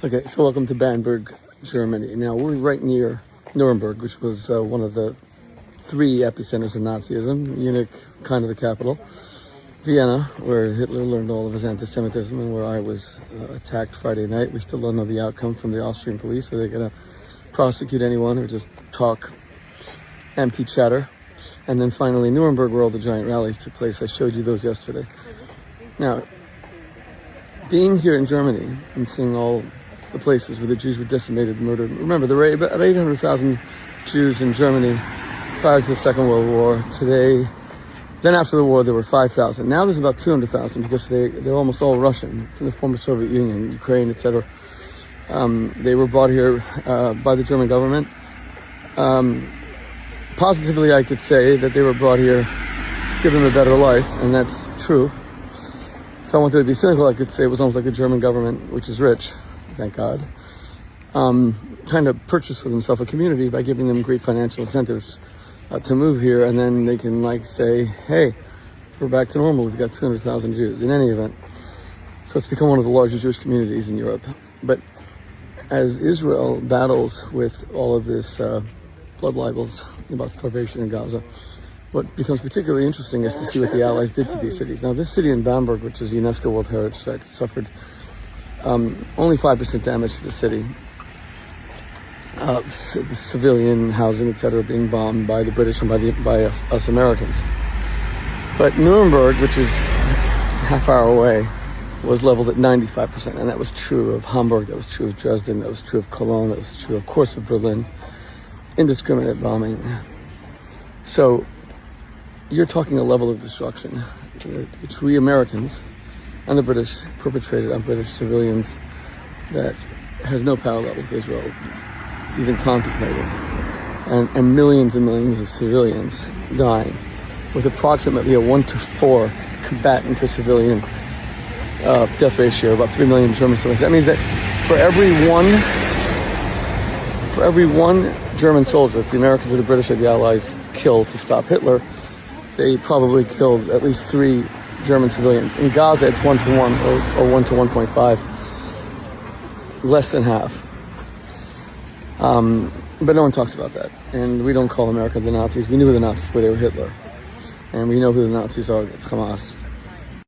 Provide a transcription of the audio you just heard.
Okay, so welcome to Bamberg, Germany. Now, we're right near Nuremberg, which was one of the three epicenters of Nazism. Munich, kind of the capital. Vienna, where Hitler learned all of his anti-Semitism, and where I was attacked Friday night. We still don't know the outcome from the Austrian police. Are they going to prosecute anyone or just talk empty chatter? And then finally, Nuremberg, where all the giant rallies took place. I showed you those yesterday. Now, being here in Germany and seeing all the places where the Jews were decimated and murdered. Remember, there were about 800,000 Jews in Germany prior to the Second World War. Today, then after the war, there were 5,000. Now there's about 200,000 because they're almost all Russian from the former Soviet Union, Ukraine, etc. They were brought here by the German government. Positively, I could say that they were brought here, give them a better life, and that's true. If I wanted to be cynical, I could say it was almost like the German government, which is rich, thank God, kind of purchased for themselves a community by giving them great financial incentives to move here, and then they can say, hey, we're back to normal, we've got 200,000 Jews in any event. So it's become one of the largest Jewish communities in Europe. But as Israel battles with all of this blood libels about starvation in Gaza, what becomes particularly interesting is to see what the Allies did to these cities. Now, this city in Bamberg, which is a UNESCO World Heritage Site, suffered only 5% damage to the city. Civilian housing, etc., being bombed by the British and by us Americans. But Nuremberg, which is half hour away, was leveled at 95%, and that was true of Hamburg, that was true of Dresden, that was true of Cologne, that was true, of course, of Berlin. Indiscriminate bombing. So you're talking a level of destruction which we Americans and the British perpetrated on British civilians that has no parallel with Israel even contemplated. And millions of civilians dying, with approximately a 1-to-4 combatant to civilian death ratio, about 3 million German civilians. That means that for every one German soldier, the Americans or the British or the Allies killed to stop Hitler, they probably killed at least 3 German civilians. In Gaza, it's 1-to-1 or 1-to-1.5, less than half. But no one talks about that. And we don't call America the Nazis. We knew who the Nazis were. They were Hitler. And we know who the Nazis are. It's Hamas.